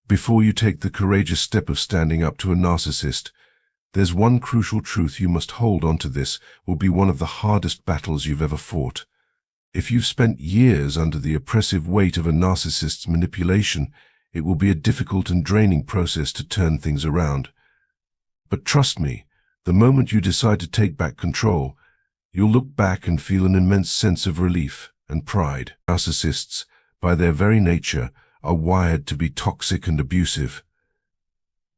Before you take the courageous step of standing up to a narcissist, there's one crucial truth you must hold on to. This will be one of the hardest battles you've ever fought. If you've spent years under the oppressive weight of a narcissist's manipulation, it will be a difficult and draining process to turn things around. But trust me, the moment you decide to take back control, you'll look back and feel an immense sense of relief and pride. Narcissists, by their very nature, are wired to be toxic and abusive.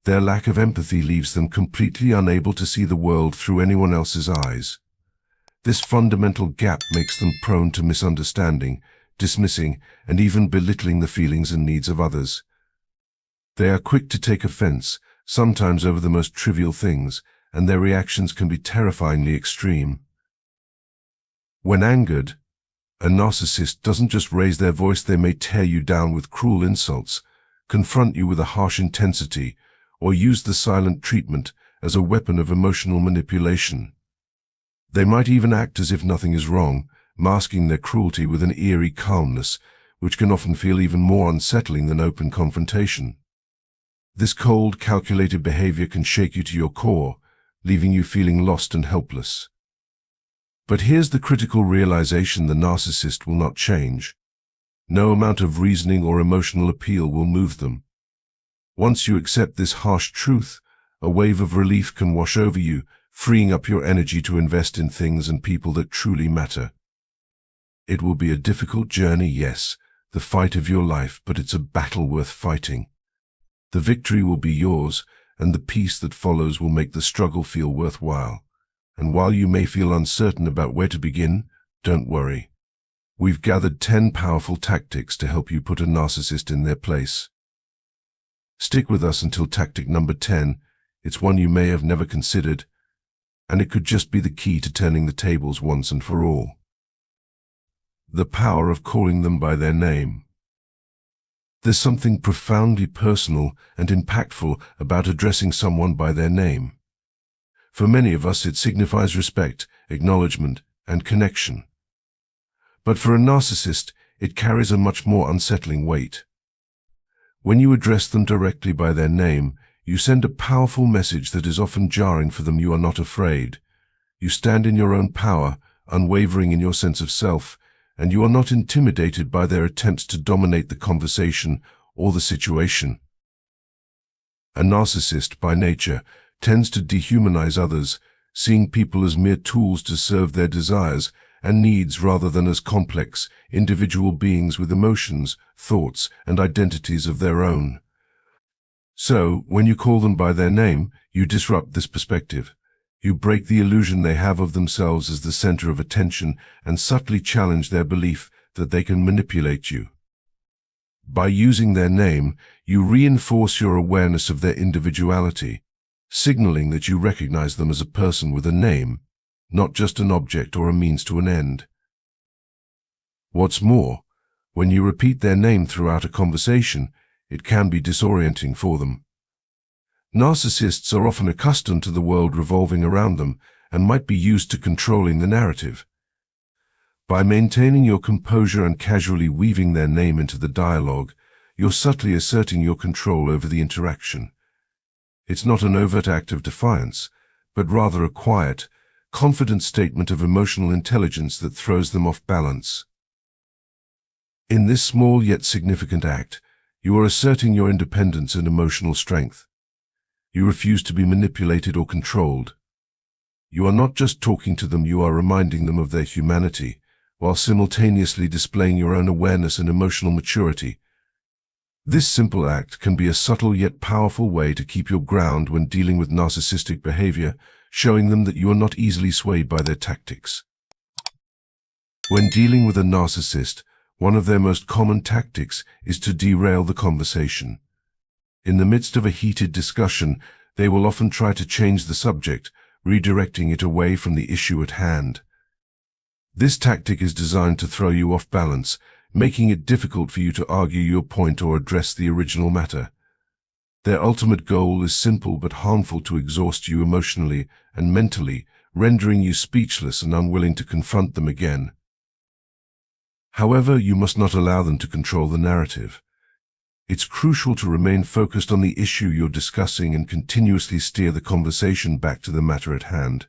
Their lack of empathy leaves them completely unable to see the world through anyone else's eyes. This fundamental gap makes them prone to misunderstanding, dismissing, and even belittling the feelings and needs of others. They are quick to take offense, sometimes over the most trivial things, and their reactions can be terrifyingly extreme. When angered, a narcissist doesn't just raise their voice. They may tear you down with cruel insults, confront you with a harsh intensity, or use the silent treatment as a weapon of emotional manipulation. They might even act as if nothing is wrong, masking their cruelty with an eerie calmness, which can often feel even more unsettling than open confrontation. This cold, calculated behavior can shake you to your core, leaving you feeling lost and helpless. But here's the critical realization: the narcissist will not change. No amount of reasoning or emotional appeal will move them. Once you accept this harsh truth, a wave of relief can wash over you, freeing up your energy to invest in things and people that truly matter. It will be a difficult journey, yes, the fight of your life, but it's a battle worth fighting. The victory will be yours, and the peace that follows will make the struggle feel worthwhile. And while you may feel uncertain about where to begin, don't worry. We've gathered 10 powerful tactics to help you put a narcissist in their place. Stick with us until tactic number 10. It's one you may have never considered, and it could just be the key to turning the tables once and for all. The power of calling them by their name. There's something profoundly personal and impactful about addressing someone by their name. For many of us, it signifies respect, acknowledgement, and connection. But for a narcissist, it carries a much more unsettling weight. When you address them directly by their name, you send a powerful message that is often jarring for them. You are not afraid. You stand in your own power, unwavering in your sense of self, and you are not intimidated by their attempts to dominate the conversation or the situation. A narcissist, by nature, tends to dehumanize others, seeing people as mere tools to serve their desires and needs rather than as complex, individual beings with emotions, thoughts, and identities of their own. So, when you call them by their name, you disrupt this perspective. You break the illusion they have of themselves as the center of attention and subtly challenge their belief that they can manipulate you. By using their name, you reinforce your awareness of their individuality, signaling that you recognize them as a person with a name, not just an object or a means to an end. What's more, when you repeat their name throughout a conversation, it can be disorienting for them. Narcissists are often accustomed to the world revolving around them and might be used to controlling the narrative. By maintaining your composure and casually weaving their name into the dialogue, you're subtly asserting your control over the interaction. It's not an overt act of defiance, but rather a quiet, confident statement of emotional intelligence that throws them off balance. In this small yet significant act, you are asserting your independence and emotional strength. You refuse to be manipulated or controlled. You are not just talking to them, you are reminding them of their humanity, while simultaneously displaying your own awareness and emotional maturity. This simple act can be a subtle yet powerful way to keep your ground when dealing with narcissistic behavior, showing them that you are not easily swayed by their tactics. When dealing with a narcissist, one of their most common tactics is to derail the conversation. In the midst of a heated discussion, they will often try to change the subject, redirecting it away from the issue at hand. This tactic is designed to throw you off balance, making it difficult for you to argue your point or address the original matter. Their ultimate goal is simple but harmful: to exhaust you emotionally and mentally, rendering you speechless and unwilling to confront them again. However, you must not allow them to control the narrative. It's crucial to remain focused on the issue you're discussing and continuously steer the conversation back to the matter at hand.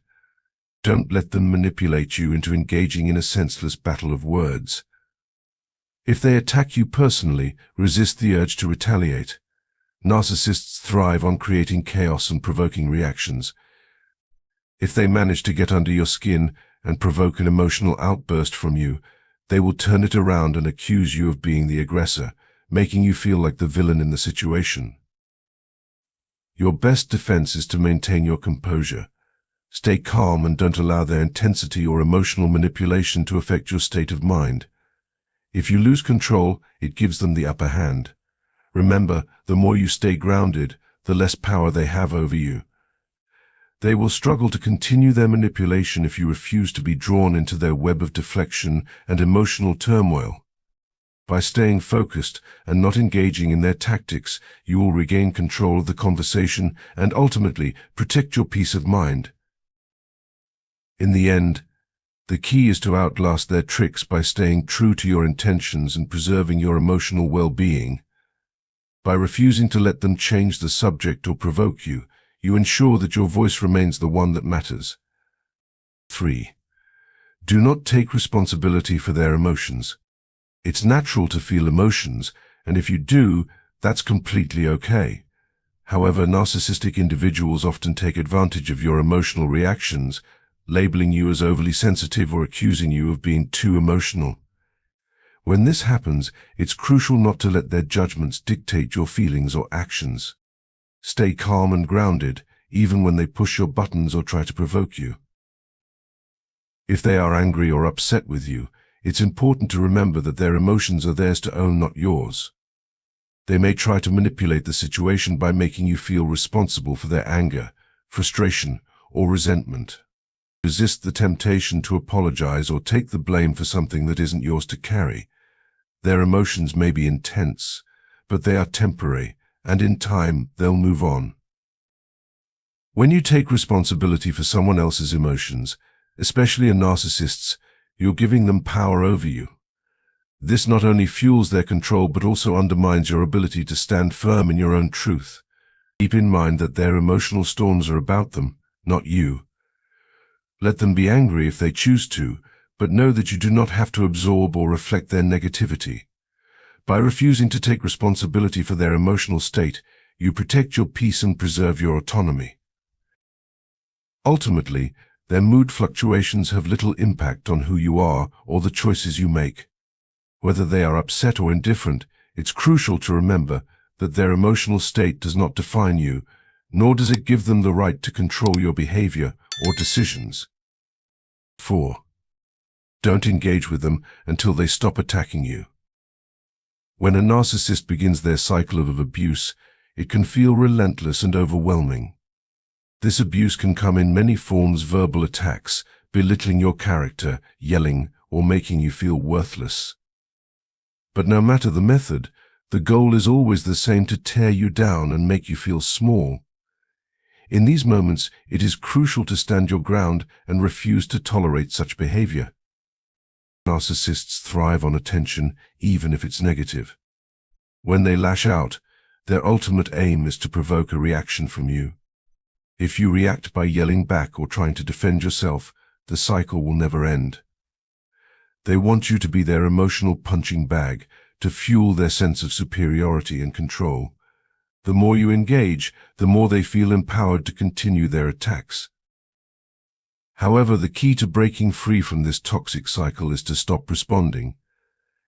Don't let them manipulate you into engaging in a senseless battle of words. If they attack you personally, resist the urge to retaliate. Narcissists thrive on creating chaos and provoking reactions. If they manage to get under your skin and provoke an emotional outburst from you, they will turn it around and accuse you of being the aggressor, making you feel like the villain in the situation. Your best defense is to maintain your composure. Stay calm and don't allow their intensity or emotional manipulation to affect your state of mind. If you lose control, it gives them the upper hand. Remember, the more you stay grounded, the less power they have over you. They will struggle to continue their manipulation if you refuse to be drawn into their web of deflection and emotional turmoil. By staying focused and not engaging in their tactics, you will regain control of the conversation and ultimately protect your peace of mind. In the end, the key is to outlast their tricks by staying true to your intentions and preserving your emotional well-being. By refusing to let them change the subject or provoke you, you ensure that your voice remains the one that matters. 3. Do not take responsibility for their emotions. It's natural to feel emotions, and if you do, that's completely okay. However, narcissistic individuals often take advantage of your emotional reactions, labeling you as overly sensitive or accusing you of being too emotional. When this happens, it's crucial not to let their judgments dictate your feelings or actions. Stay calm and grounded, even when they push your buttons or try to provoke you. If they are angry or upset with you, it's important to remember that their emotions are theirs to own, not yours. They may try to manipulate the situation by making you feel responsible for their anger, frustration, or resentment. Resist the temptation to apologize or take the blame for something that isn't yours to carry. Their emotions may be intense, but they are temporary, and in time they'll move on. When you take responsibility for someone else's emotions, especially a narcissist's, you're giving them power over you. This not only fuels their control but also undermines your ability to stand firm in your own truth. Keep in mind that their emotional storms are about them, not you. Let them be angry if they choose to, but know that you do not have to absorb or reflect their negativity. By refusing to take responsibility for their emotional state, you protect your peace and preserve your autonomy. Ultimately, their mood fluctuations have little impact on who you are or the choices you make. Whether they are upset or indifferent, it's crucial to remember that their emotional state does not define you, nor does it give them the right to control your behavior or decisions. 4. Don't engage with them until they stop attacking you. When a narcissist begins their cycle of abuse, it can feel relentless and overwhelming. This abuse can come in many forms: verbal attacks, belittling your character, yelling, or making you feel worthless. But no matter the method, the goal is always the same: to tear you down and make you feel small. In these moments, it is crucial to stand your ground and refuse to tolerate such behavior. Narcissists thrive on attention, even if it's negative. When they lash out, their ultimate aim is to provoke a reaction from you. If you react by yelling back or trying to defend yourself, the cycle will never end. They want you to be their emotional punching bag, to fuel their sense of superiority and control. The more you engage, the more they feel empowered to continue their attacks. However, the key to breaking free from this toxic cycle is to stop responding.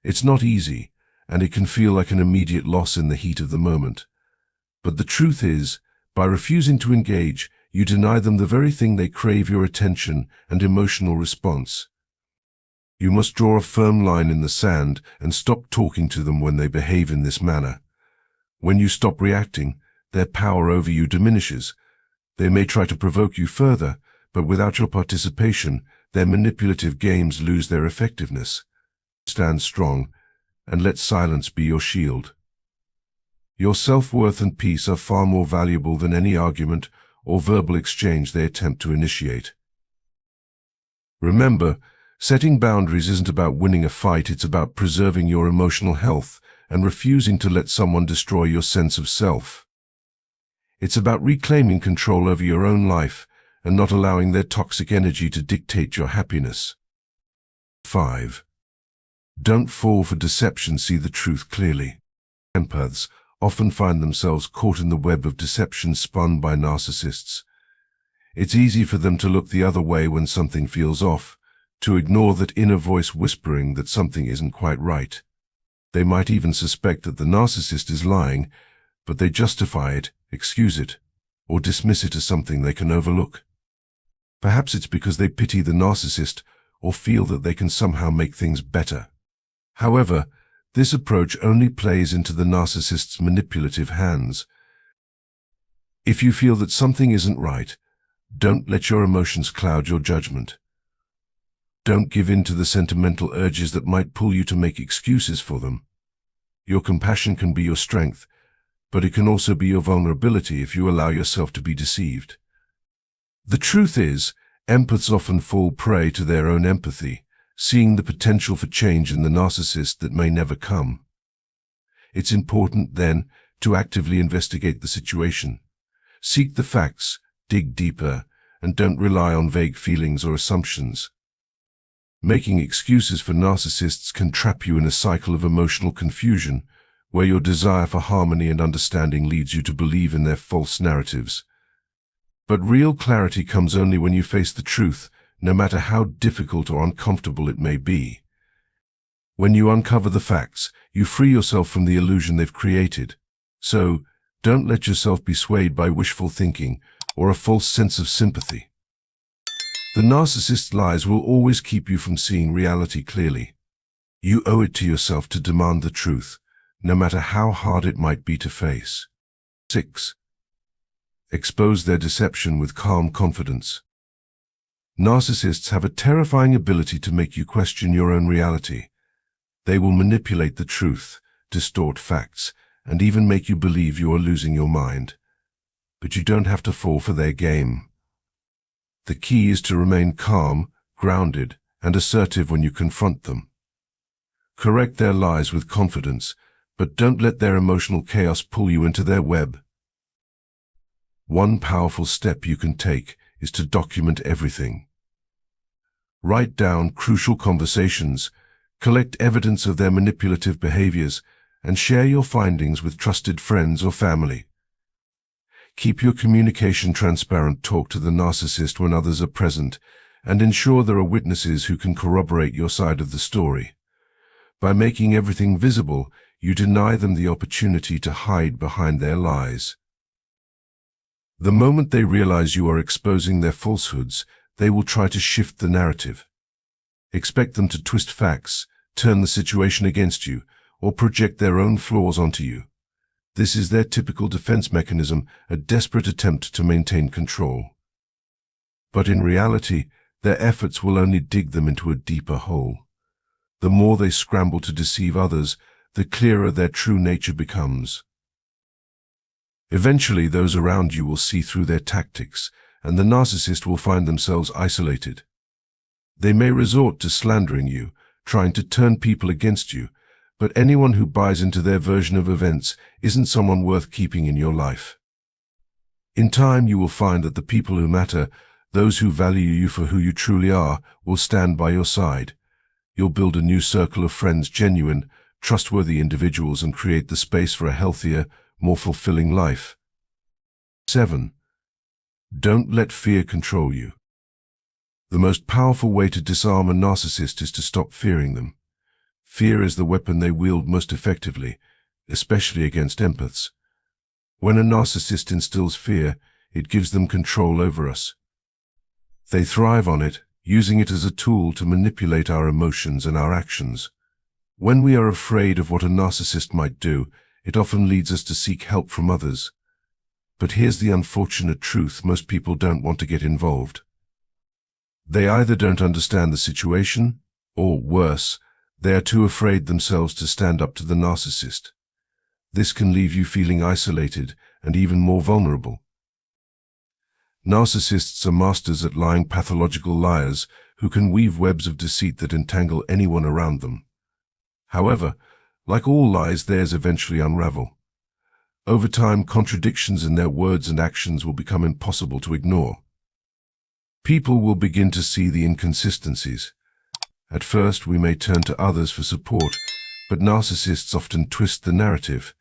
It's not easy, and it can feel like an immediate loss in the heat of the moment. But the truth is, by refusing to engage, you deny them the very thing they crave: your attention and emotional response. You must draw a firm line in the sand and stop talking to them when they behave in this manner. When you stop reacting, their power over you diminishes. They may try to provoke you further, but without your participation, their manipulative games lose their effectiveness. Stand strong, and let silence be your shield. Your self-worth and peace are far more valuable than any argument or verbal exchange they attempt to initiate. Remember, setting boundaries isn't about winning a fight, it's about preserving your emotional health and refusing to let someone destroy your sense of self. It's about reclaiming control over your own life and not allowing their toxic energy to dictate your happiness. 5. Don't fall for deception. See the truth clearly. Empaths often find themselves caught in the web of deception spun by narcissists. It's easy for them to look the other way when something feels off, to ignore that inner voice whispering that something isn't quite right. They might even suspect that the narcissist is lying, but they justify it, excuse it, or dismiss it as something they can overlook. Perhaps it's because they pity the narcissist or feel that they can somehow make things better. However, this approach only plays into the narcissist's manipulative hands. If you feel that something isn't right, don't let your emotions cloud your judgment. Don't give in to the sentimental urges that might pull you to make excuses for them. Your compassion can be your strength, but it can also be your vulnerability if you allow yourself to be deceived. The truth is, empaths often fall prey to their own empathy, seeing the potential for change in the narcissist that may never come. It's important, then, to actively investigate the situation. Seek the facts, dig deeper, and don't rely on vague feelings or assumptions. Making excuses for narcissists can trap you in a cycle of emotional confusion, where your desire for harmony and understanding leads you to believe in their false narratives. But real clarity comes only when you face the truth, no matter how difficult or uncomfortable it may be. When you uncover the facts, you free yourself from the illusion they've created. So, don't let yourself be swayed by wishful thinking or a false sense of sympathy. The narcissist's lies will always keep you from seeing reality clearly. You owe it to yourself to demand the truth, no matter how hard it might be to face. 6. Expose their deception with calm confidence. Narcissists have a terrifying ability to make you question your own reality. They will manipulate the truth, distort facts, and even make you believe you are losing your mind. But you don't have to fall for their game. The key is to remain calm, grounded, and assertive when you confront them. Correct their lies with confidence, but don't let their emotional chaos pull you into their web. One powerful step you can take is to document everything. Write down crucial conversations, collect evidence of their manipulative behaviors, and share your findings with trusted friends or family. Keep your communication transparent. Talk to the narcissist when others are present, and ensure there are witnesses who can corroborate your side of the story. By making everything visible, you deny them the opportunity to hide behind their lies. The moment they realize you are exposing their falsehoods, they will try to shift the narrative. Expect them to twist facts, turn the situation against you, or project their own flaws onto you. This is their typical defense mechanism, a desperate attempt to maintain control. But in reality, their efforts will only dig them into a deeper hole. The more they scramble to deceive others, the clearer their true nature becomes. Eventually, those around you will see through their tactics, and the narcissist will find themselves isolated. They may resort to slandering you, trying to turn people against you, but anyone who buys into their version of events isn't someone worth keeping in your life. In time, you will find that the people who matter, those who value you for who you truly are, will stand by your side. You'll build a new circle of friends, genuine, trustworthy individuals, and create the space for a healthier, more fulfilling life. 7. Don't let fear control you. The most powerful way to disarm a narcissist is to stop fearing them. Fear is the weapon they wield most effectively, especially against empaths. When a narcissist instills fear, it gives them control over us. They thrive on it, using it as a tool to manipulate our emotions and our actions. When we are afraid of what a narcissist might do, it often leads us to seek help from others. But here's the unfortunate truth: most people don't want to get involved. They either don't understand the situation, or worse, they are too afraid themselves to stand up to the narcissist. This can leave you feeling isolated and even more vulnerable. Narcissists are masters at lying, pathological liars who can weave webs of deceit that entangle anyone around them. However, Like all lies, theirs eventually unravel. Over time, contradictions in their words and actions will become impossible to ignore. People will begin to see the inconsistencies. At first, we may turn to others for support, but narcissists often twist the narrative.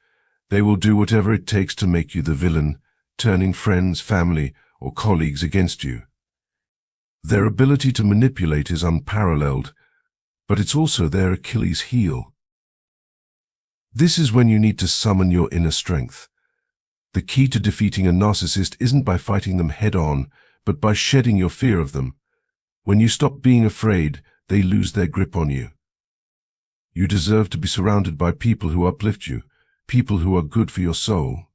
They will do whatever it takes to make you the villain, turning friends, family, or colleagues against you. Their ability to manipulate is unparalleled, but it's also their Achilles heel. This is when you need to summon your inner strength. The key to defeating a narcissist isn't by fighting them head-on, but by shedding your fear of them. When you stop being afraid, they lose their grip on you. You deserve to be surrounded by people who uplift you, people who are good for your soul.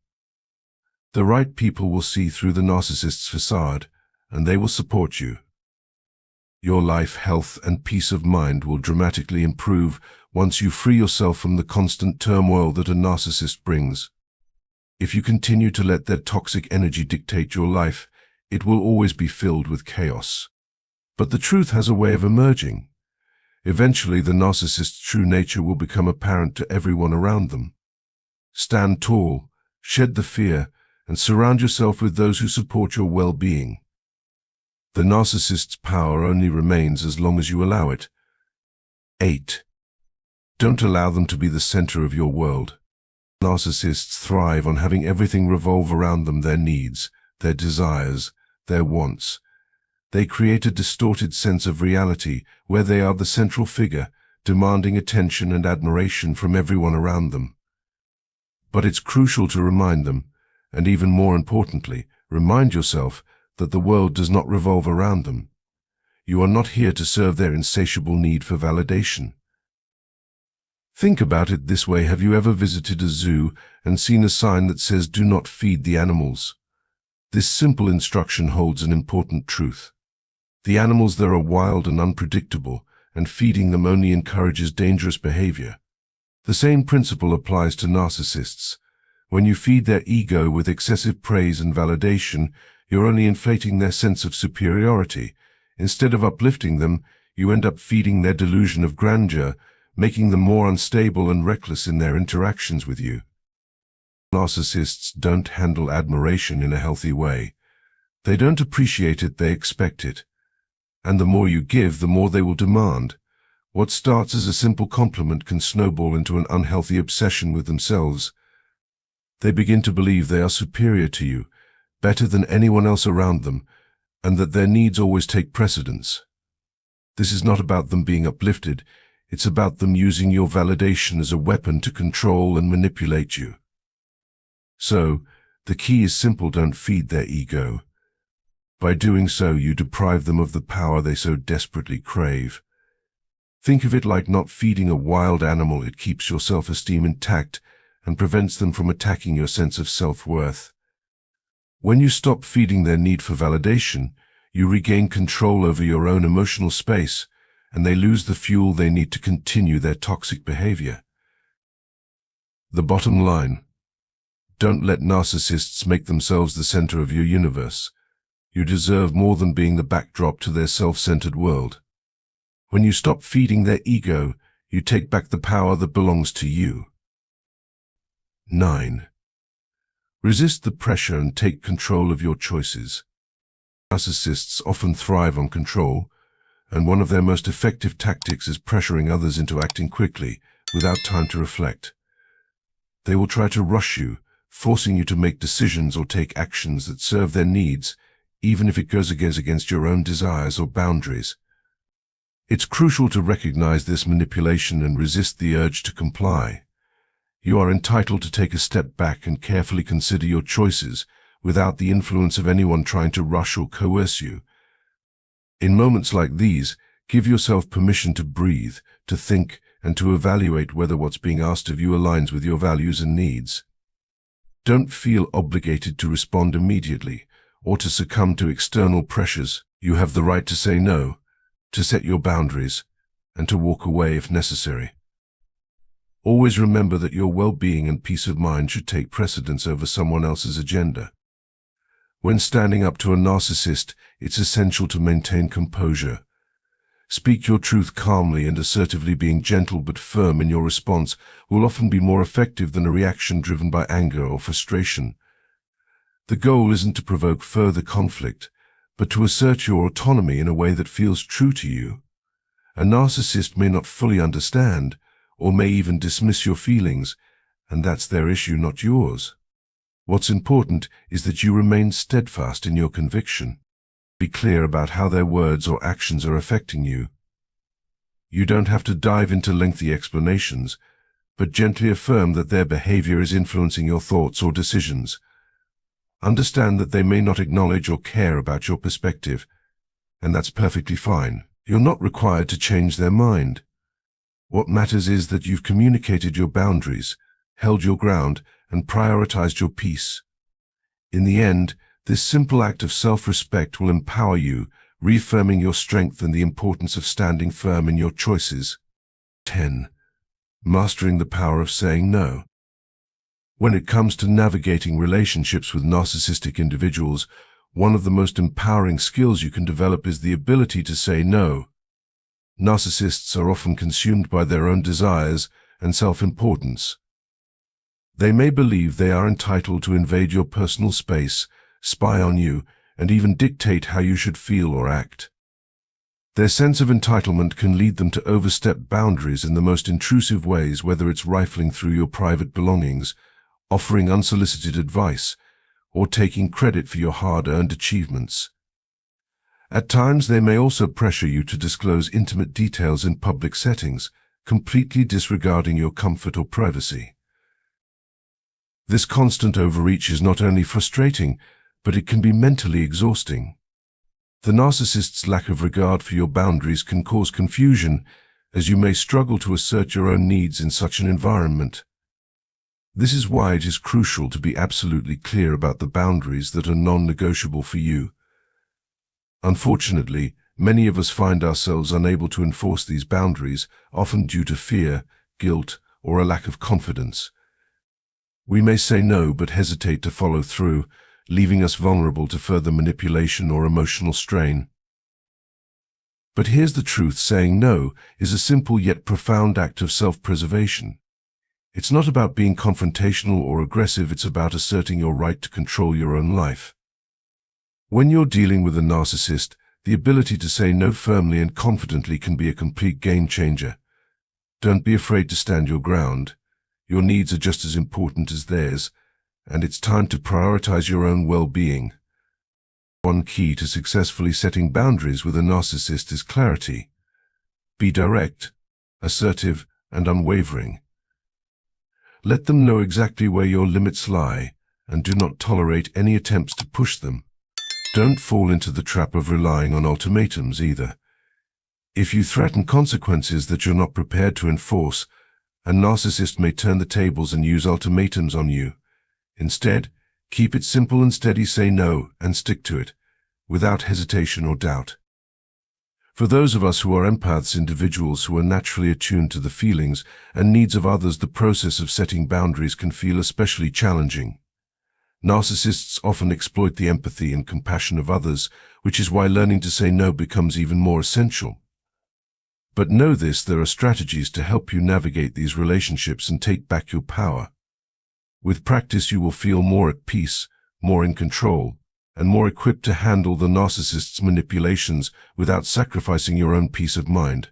The right people will see through the narcissist's facade, and they will support you. Your life, health, and peace of mind will dramatically improve once you free yourself from the constant turmoil that a narcissist brings. If you continue to let their toxic energy dictate your life, it will always be filled with chaos. But the truth has a way of emerging. Eventually, the narcissist's true nature will become apparent to everyone around them. Stand tall, shed the fear, and surround yourself with those who support your well-being. The narcissist's power only remains as long as you allow it. 8. Don't allow them to be the center of your world. Narcissists thrive on having everything revolve around them: their needs, their desires, their wants. They create a distorted sense of reality where they are the central figure, demanding attention and admiration from everyone around them. But it's crucial to remind them, and even more importantly, remind yourself that the world does not revolve around them. You are not here to serve their insatiable need for validation. Think about it this way: have you ever visited a zoo and seen a sign that says "Do not feed the animals"? This simple instruction holds an important truth. The animals there are wild and unpredictable, and feeding them only encourages dangerous behavior. The same principle applies to narcissists. When you feed their ego with excessive praise and validation, you're only inflating their sense of superiority. Instead of uplifting them, you end up feeding their delusion of grandeur, making them more unstable and reckless in their interactions with you. Narcissists don't handle admiration in a healthy way. They don't appreciate it, they expect it. And the more you give, the more they will demand. What starts as a simple compliment can snowball into an unhealthy obsession with themselves. They begin to believe they are superior to you, better than anyone else around them, and that their needs always take precedence. This is not about them being uplifted, it's about them using your validation as a weapon to control and manipulate you. So, the key is simple: don't feed their ego. By doing so, you deprive them of the power they so desperately crave. Think of it like not feeding a wild animal. It keeps your self-esteem intact and prevents them from attacking your sense of self-worth. When you stop feeding their need for validation, you regain control over your own emotional space, and they lose the fuel they need to continue their toxic behavior. The bottom line: don't let narcissists make themselves the center of your universe. You deserve more than being the backdrop to their self-centered world. When you stop feeding their ego, you take back the power that belongs to you. 9. Resist the pressure and take control of your choices. Narcissists often thrive on control, and one of their most effective tactics is pressuring others into acting quickly, without time to reflect. They will try to rush you, forcing you to make decisions or take actions that serve their needs, even if it goes against your own desires or boundaries. It's crucial to recognize this manipulation and resist the urge to comply. You are entitled to take a step back and carefully consider your choices without the influence of anyone trying to rush or coerce you. In moments like these, give yourself permission to breathe, to think, and to evaluate whether what's being asked of you aligns with your values and needs. Don't feel obligated to respond immediately or to succumb to external pressures. You have the right to say no, to set your boundaries, and to walk away if necessary. Always remember that your well-being and peace of mind should take precedence over someone else's agenda. When standing up to a narcissist, it's essential to maintain composure. Speak your truth calmly and assertively. Being gentle but firm in your response will often be more effective than a reaction driven by anger or frustration. The goal isn't to provoke further conflict, but to assert your autonomy in a way that feels true to you. A narcissist may not fully understand, or may even dismiss your feelings, and that's their issue, not yours. What's important is that you remain steadfast in your conviction. Be clear about how their words or actions are affecting you. You don't have to dive into lengthy explanations, but gently affirm that their behavior is influencing your thoughts or decisions. Understand that they may not acknowledge or care about your perspective, and that's perfectly fine. You're not required to change their mind. What matters is that you've communicated your boundaries, held your ground, and prioritized your peace. In the end, this simple act of self-respect will empower you, reaffirming your strength and the importance of standing firm in your choices. 10. Mastering the power of saying no. When it comes to navigating relationships with narcissistic individuals, one of the most empowering skills you can develop is the ability to say no. Narcissists are often consumed by their own desires and self-importance. They may believe they are entitled to invade your personal space, spy on you, and even dictate how you should feel or act. Their sense of entitlement can lead them to overstep boundaries in the most intrusive ways, whether it's rifling through your private belongings, offering unsolicited advice, or taking credit for your hard-earned achievements. At times, they may also pressure you to disclose intimate details in public settings, completely disregarding your comfort or privacy. This constant overreach is not only frustrating, but it can be mentally exhausting. The narcissist's lack of regard for your boundaries can cause confusion, as you may struggle to assert your own needs in such an environment. This is why it is crucial to be absolutely clear about the boundaries that are non-negotiable for you. Unfortunately, many of us find ourselves unable to enforce these boundaries, often due to fear, guilt, or a lack of confidence. We may say no but hesitate to follow through, leaving us vulnerable to further manipulation or emotional strain. But here's the truth: saying no is a simple yet profound act of self-preservation. It's not about being confrontational or aggressive, it's about asserting your right to control your own life. When you're dealing with a narcissist, the ability to say no firmly and confidently can be a complete game changer. Don't be afraid to stand your ground. Your needs are just as important as theirs, and it's time to prioritize your own well-being. One key to successfully setting boundaries with a narcissist is clarity. Be direct, assertive, and unwavering. Let them know exactly where your limits lie, and do not tolerate any attempts to push them. Don't fall into the trap of relying on ultimatums either. If you threaten consequences that you're not prepared to enforce, a narcissist may turn the tables and use ultimatums on you. Instead, keep it simple and steady. Say no and stick to it, without hesitation or doubt. For those of us who are empaths, individuals who are naturally attuned to the feelings and needs of others, the process of setting boundaries can feel especially challenging. Narcissists often exploit the empathy and compassion of others, which is why learning to say no becomes even more essential. But know this: there are strategies to help you navigate these relationships and take back your power. With practice, you will feel more at peace, more in control, and more equipped to handle the narcissist's manipulations without sacrificing your own peace of mind.